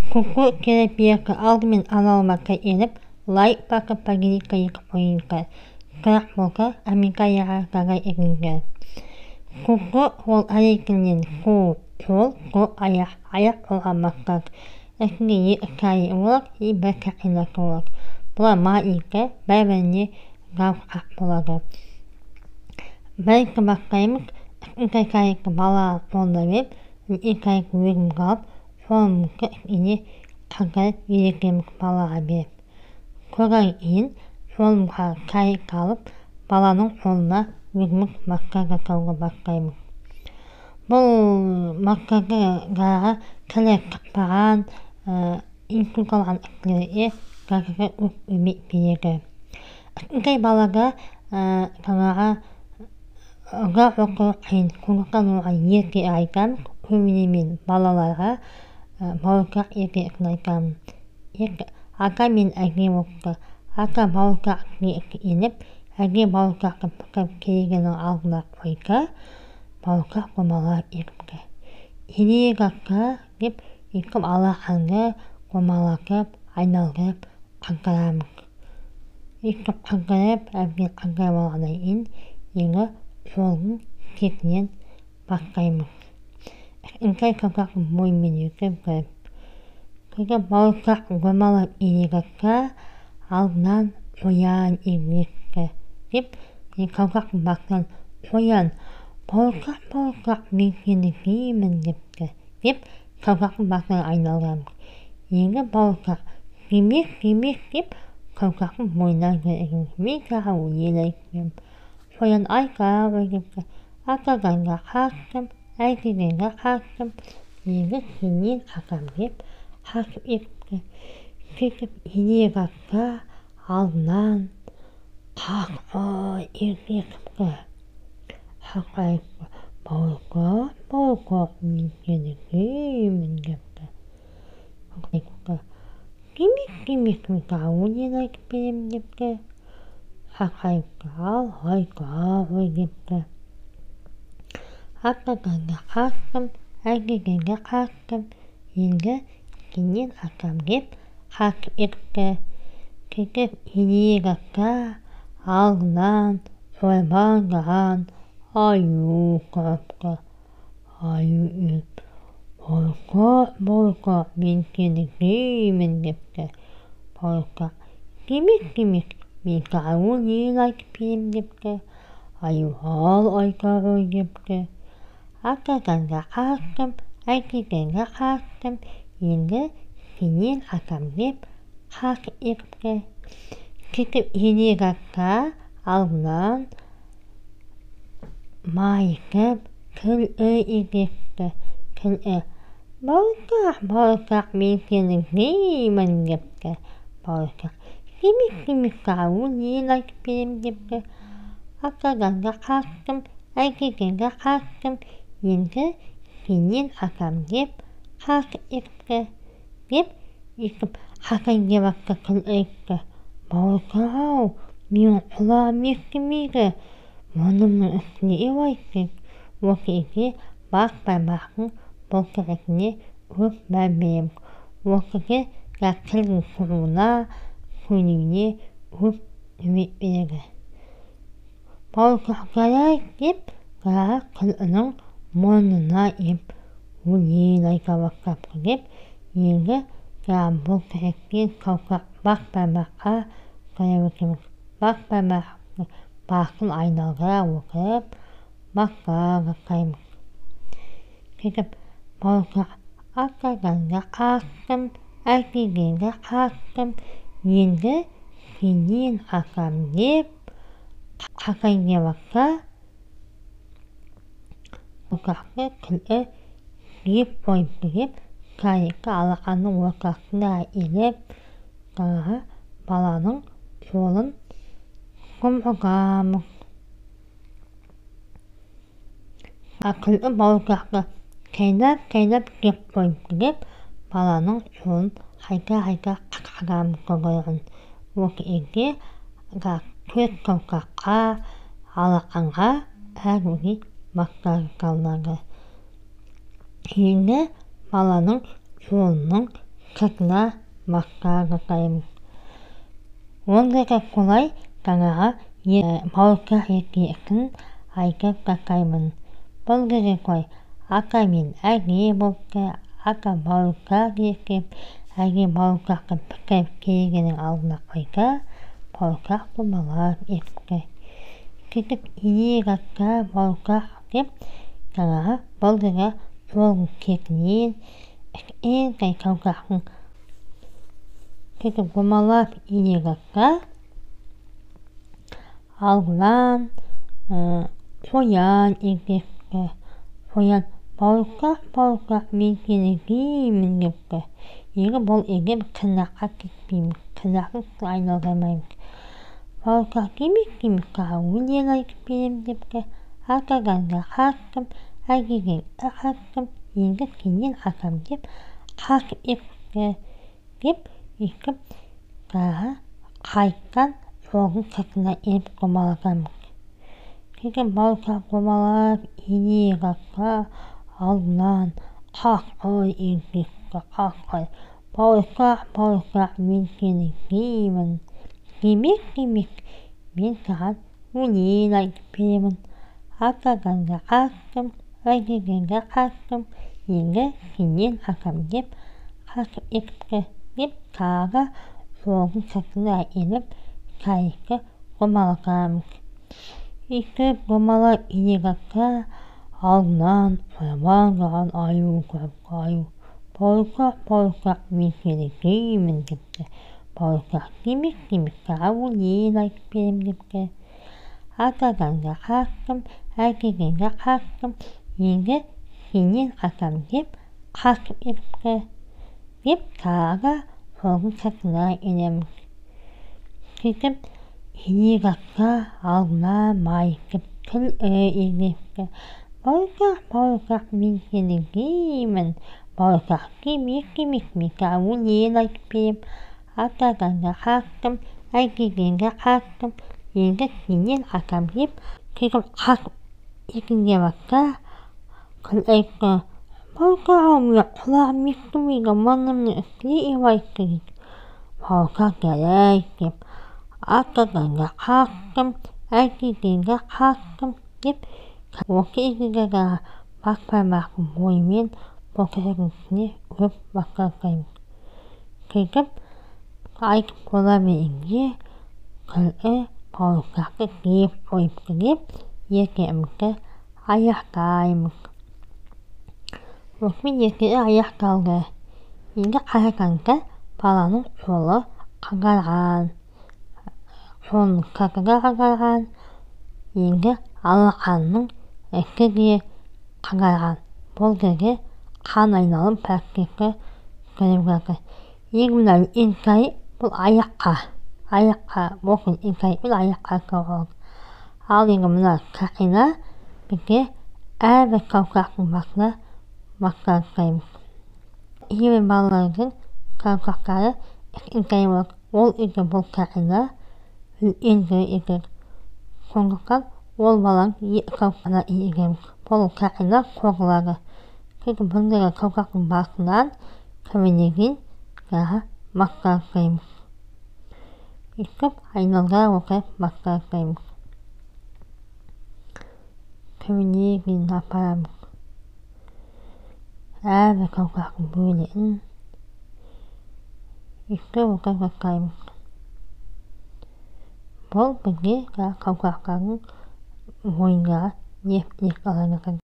Kuku terapiyaka aldымен аналмака еніп, лай бақы пагирика екі ойынка. Қырақ болка амикаяға қаға егінгі. Kuku ол әрекінен қол, аяқ олға маққақ. Әкінге кайы олақ, бір кақинақ олақ. Бұла ма икі бәріне ғау қақ болағы. Бәркі баққаймық, кайқы бала қолда беп, кайқы өгім қалып, қолымықы ине қаңқарып ерекемік балаға беп. Көрай ең, қолымға кайы қалып, баланың қолына өгімік маққаға қауға баққаймық. Бұл маққаға кәлі қақпаған, инкүл қалған үкілері қағыға өк өмек берегі. Кай балаға қағаға ұға оқы қайын құлыққан оға ерке айқам, көмінемен балаларға бауырқақ ерке үкін айқам. Ақа мен әге оқы, ақа бауырқақ еніп, әге бауырқақы пұқып керегінің алдына қойқа, бауырқақ қомалар еріпкі. Ерек аққа деп екім алақанғы қомалақып, айналғып, қаңқарамық. Екім қаңқарап, әбген қаңқар болғанай еңі қолын кетінен баққаймық. Инкай қаңқақын боймен өкіп көріп. Көгі бауырқақ қомалап ерек аққа алдынан қоян егмеккі. Деп, қаңқақын бақтан қоян, бауырқақ мекені кеймін депкі. Деп, қаңқақын бақтан айналғамық. Еңі бауырқақ кемек деп, қаңқақын бойнан көрігім. Мен қаға өлелі екпем. Қоян айқа ойгепкі. Ақағанға қақтым, әйкегенға қақтым. Еңі кенен ақам деп, қақып екпкі. Кетіп ерек аққа алдынан қақпай екпкі. Қақпай бауырқақ мекені кеймін депкі. Кемек өлелі екпем депкі. Ақайқал, айқа, ойгепкі. Ақағанға қақтым, әйгегенге қақтым. Енді кенен ақам кеп, қақып екпкі. Кетіп ерек аққа алдынан қойбаңған аю қапқа. Аю еп, бауырқақ мекені кеймін депкі. Бауырқақ кемек мен қауын ел айтып берем депкі. Аю ал айқа ғой депкі. Ақағанға қақтым, әйкегенге қақтым. Енді кенен ақам деп қақып екпкі. Кетіп ерек аққа алдынан майқып, күлі егепкі. Күлі бауырқақ мекені кеймін депкі. Бауырқақ кемек қауын ел айтып берем депкі. Ақағанға қақтым, әйкегенге қақтым. Енді кенен ақам деп қақып екпкі. Деп, екіп қақайын деп аққа күлі екпкі. Бауырқау, мен құлам еккімейгі. Мұнымның үстіне ев айтпек. Оқеге бақпай-бақын бұл кірекіне өп бәр берем. Оқеге қылғын құруына, көніне өп өмек берегі. Бауырқақ қарай деп, қара қылының мұнына еп, өлел айқа баққапқы деп, енді қара бұл кірекпен қауқақ бақпай-баққа қарай өкемік. Бақпай-бақын бақын айналғыра оқып, баққа қаймық. Кетіп, бауырқақ ақағанға қақтым, әйкегенге қақтым. Енді кенен ақам деп, қақайын деп аққа бауырқақты күлі еп қойыпты деп, кайыққа алақанның ортасында елеп, баланың қолын құмығамық. Күлі бауырқақты кайнап кеп қойыпты деп, баланың қолын хайка қақағамық қойғырын. Оқеге көз қауқаққа, алақанға әруге бақтары қалнағы. Енді баланың қолының кытна маккага кайым. Ондайга кулай каңага маурка екиекін айга какаймын. Болгеге кой ака мен әге болка ака маурка екеп әге мауркакы пікіп кейгенің алдына койга мауркак бумалап екке. Кетіп инегакка мауркак кеп каңага болгеге жолгу кекінен эн кай каукакын кетіп бумалап инегакка алгынан қоян егепке қоян мауркак мен сені киймін депке. Еге бол егеп кынакка кетпеймін, кынакын айналдырмаймын. Мауркак кимик кауын ел айтып берем депке. Акаганга хаккым, әгеген хаккым, енді кенен хакам деп хакып епке деп екіп каға қайттан жоғын кітіне еніп қомалағам. Кеген мауркак қомалап инегакка алдынан қаққой егекке қаққой. Мауркак мен сені киймін. Кимик мен саған өлең айтып беремін. Акаганга хаккым, әгегенге хаккым, енді сенен хакам деп хакып епке деп каға жоғын кітіне еніп кайыққа қомалағам. Екіп қомалап инегакка алдынан қойбаңдаған аю көріп аю. Мауркак мен сені киймін депке. Мауркак кимик каға өлең айтып берем депке. Акаганга хаккым, әгегенге хаккым, енді сенен хакам деп хакып епке деп каға жоғын кітіне енем. Кетіп инегакка алдына майкып тіл егепке. Мауркак мен сені киймін. Мауркак кимик мен саған өлең айтып берем. Акаганга хаккым, әгегенге хаккым, енді сенен хакам деп кетіп хакып егебакка күл айтты. Мауркагым құлағым естімейді, маңымның үстіне ебайтты дейді. Мауркак жарайды деп акаганга хаккым, әгегенге хаккым деп осы егеге бақпаймақпын бойымен бұқырдың үстіне өп баққақаймын. Кетіп айтып бола берінге күлі мауркакты киіп қойыпты деп екеумізді аяқтаймыз. Осымен екеуі аяқталды. Енді қарағанда баланың қолы қағарған. Қолының кірпігі қағарған. Енді алақанның ішіге қағарған. Бұл жерде қан айналым процесі көріп жатыр. Енді мына іңкәйі бұл аяққа болсын іңкәйі бұл аяққа соғылды. Ал енді мына кақина бізде әрбір каукақтың басына массаждаймыз. Кейбір балалардың каукақтары іңкәйі болады. Ол үйде бұл кақина үлкендігі егер. Сондықтан ол баланың каукақтарына егеміз. Бұл кақина қоғылады. Сөйтіп бұндағы каукақтың басынан кірмеден кейін массаждаймыз. Өйтіп айналдыра отырып массаждаймыз. Кірмеден кейін апарамыз. Әрбір каукақтың бөлігін өйтіп отырып жасаймыз. Бұл бізде каукақтардың ойындағы еш алаңы